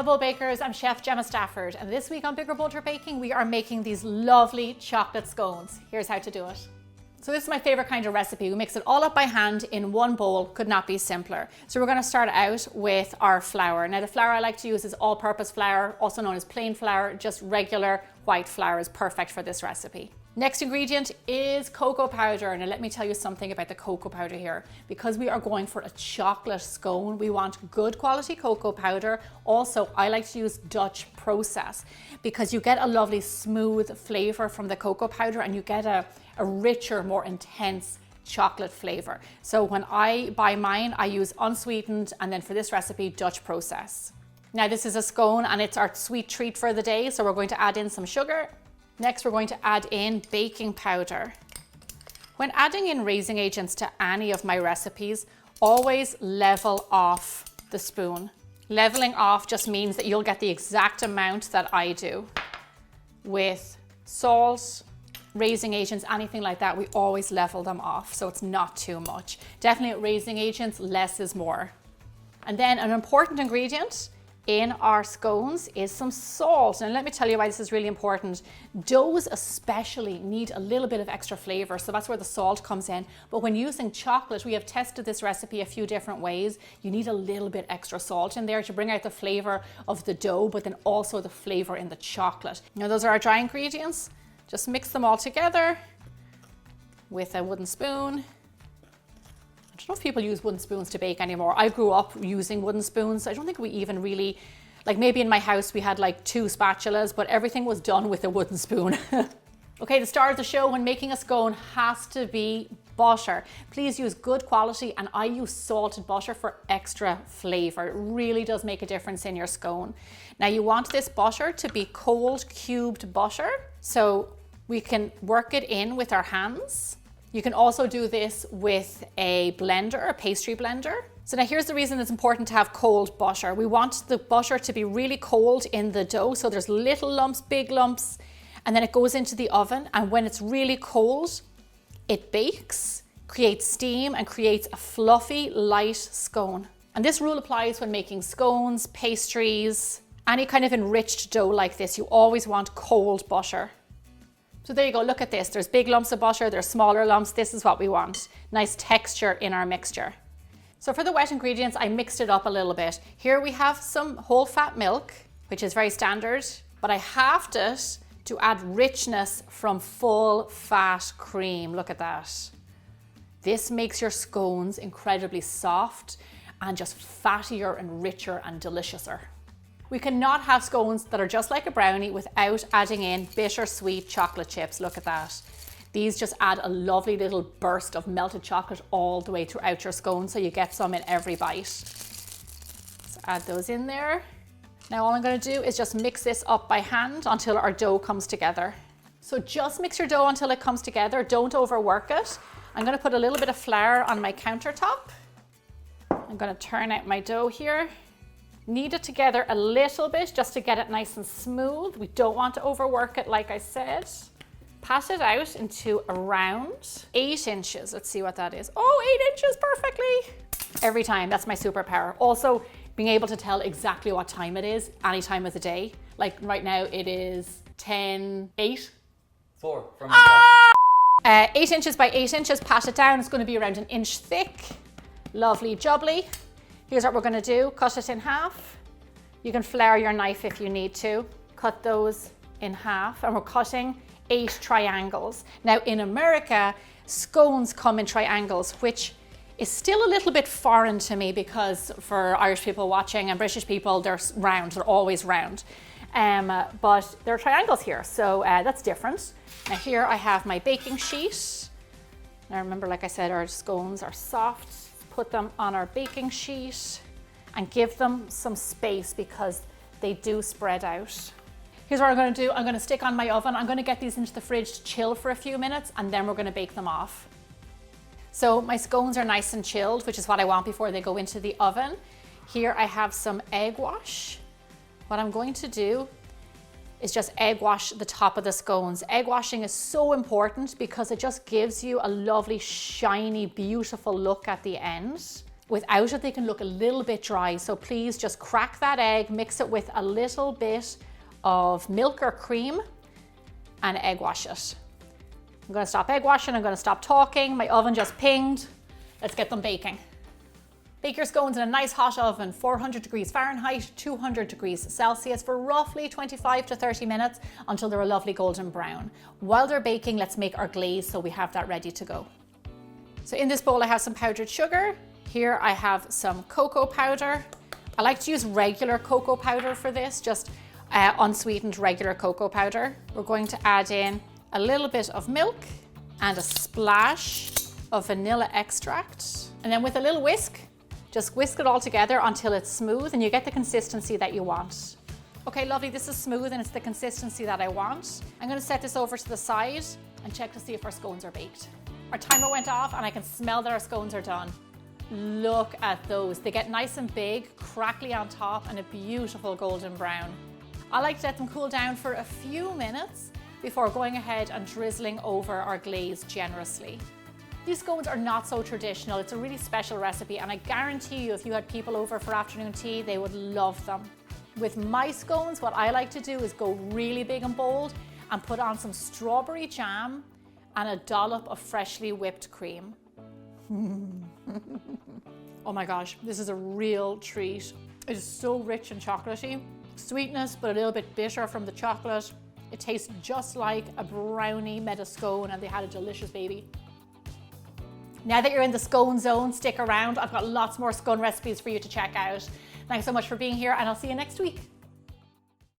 Hello bakers, I'm Chef Gemma Stafford, and this week on Bigger Bolder Baking we are making these lovely chocolate scones. Here's how to do it. So this is my favorite kind of recipe. We mix it all up by hand in one bowl, could not be simpler. So we're going to start out with our flour. Now the flour I like to use is all-purpose flour, also known as plain flour. Just regular white flour is perfect for this recipe. Next ingredient is cocoa powder. Now let me tell you something about the cocoa powder here. Because we are going for a chocolate scone, we want good quality cocoa powder. Also, I like to use Dutch process because you get a lovely smooth flavor from the cocoa powder and you get a richer, more intense chocolate flavor. So when I buy mine, I use unsweetened, and then for this recipe, Dutch process. Now this is a scone and it's our sweet treat for the day. So we're going to add in some sugar. Next, we're going to add in baking powder. When adding in raising agents to any of my recipes, always level off the spoon. Leveling off just means that you'll get the exact amount that I do. With salt, raising agents, anything like that, we always level them off, so it's not too much. Definitely at raising agents, less is more. And then an important ingredient in our scones is some salt. And let me tell you why this is really important. Doughs especially need a little bit of extra flavor, so that's where the salt comes in. But when using chocolate, we have tested this recipe a few different ways. You need a little bit extra salt in there to bring out the flavor of the dough, but then also the flavor in the chocolate. Now those are our dry ingredients. Just mix them all together with a wooden spoon. I don't know if people use wooden spoons to bake anymore. I grew up using wooden spoons. I don't think we even really, like maybe in my house we had like 2 spatulas, but everything was done with a wooden spoon. Okay, the star of the show when making a scone has to be butter. Please use good quality, and I use salted butter for extra flavor. It really does make a difference in your scone. Now you want this butter to be cold cubed butter, so we can work it in with our hands. You can also do this with a blender, a pastry blender. So now here's the reason it's important to have cold butter. We want the butter to be really cold in the dough, so there's little lumps, big lumps, and then it goes into the oven, and when it's really cold, it bakes, creates steam, and creates a fluffy, light scone. And this rule applies when making scones, pastries, any kind of enriched dough like this. You always want cold butter. So there you go, look at this. There's big lumps of butter, there's smaller lumps. This is what we want. Nice texture in our mixture. So for the wet ingredients, I mixed it up a little bit. Here we have some whole fat milk, which is very standard, but I halved it to add richness from full fat cream. Look at that. This makes your scones incredibly soft and just fattier and richer and deliciouser. We cannot have scones that are just like a brownie without adding in bittersweet chocolate chips. Look at that. These just add a lovely little burst of melted chocolate all the way throughout your scone, so you get some in every bite. So add those in there. Now all I'm going to do is just mix this up by hand until our dough comes together. So just mix your dough until it comes together. Don't overwork it. I'm going to put a little bit of flour on my countertop. I'm going to turn out my dough here. Knead it together a little bit just to get it nice and smooth. We don't want to overwork it, like I said. Pat it out into around 8 inches. Let's see what that is. Oh, 8 inches perfectly. Every time, that's my superpower. Also, being able to tell exactly what time it is, any time of the day. Like right now it is 10:08. 4 from myself. 8 inches by 8 inches, pat it down. It's going to be around 1 inch thick. Lovely jubbly. Here's what we're going to do. Cut it in half. You can flour your knife if you need to. Cut those in half, and we're cutting 8 triangles. Now in America, scones come in triangles, which is still a little bit foreign to me because for Irish people watching and British people, they're round, they're always round. But there are triangles here, so that's different. Now here I have my baking sheet. Now remember, like I said, our scones are soft. Put them on our baking sheet and give them some space because they do spread out. Here's what I'm going to do. I'm going to stick on my oven. I'm going to get these into the fridge to chill for a few minutes, and then we're going to bake them off. So my scones are nice and chilled, which is what I want before they go into the oven. Here I have some egg wash. What I'm going to do is just egg wash the top of the scones. Egg washing is so important because it just gives you a lovely, shiny, beautiful look at the end. Without it, they can look a little bit dry. So please just crack that egg, mix it with a little bit of milk or cream, and egg wash it. I'm gonna stop egg washing, I'm gonna stop talking. My oven just pinged. Let's get them baking. Bake your scones in a nice hot oven, 400 degrees Fahrenheit, 200 degrees Celsius for roughly 25 to 30 minutes until they're a lovely golden brown. While they're baking, let's make our glaze so we have that ready to go. So in this bowl, I have some powdered sugar. Here I have some cocoa powder. I like to use regular cocoa powder for this, just unsweetened regular cocoa powder. We're going to add in a little bit of milk and a splash of vanilla extract. And then with a little whisk, just whisk it all together until it's smooth and you get the consistency that you want. Okay, lovely, this is smooth and it's the consistency that I want. I'm gonna set this over to the side and check to see if our scones are baked. Our timer went off and I can smell that our scones are done. Look at those. They get nice and big, crackly on top, and a beautiful golden brown. I like to let them cool down for a few minutes before going ahead and drizzling over our glaze generously. These scones are not so traditional. It's a really special recipe, and I guarantee you if you had people over for afternoon tea, they would love them. With my scones, what I like to do is go really big and bold and put on some strawberry jam and a dollop of freshly whipped cream. Oh my gosh, this is a real treat. It is so rich and chocolatey. Sweetness, but a little bit bitter from the chocolate. It tastes just like a brownie made a scone and they had a delicious baby. Now that you're in the scone zone, stick around. I've got lots more scone recipes for you to check out. Thanks so much for being here and I'll see you next week.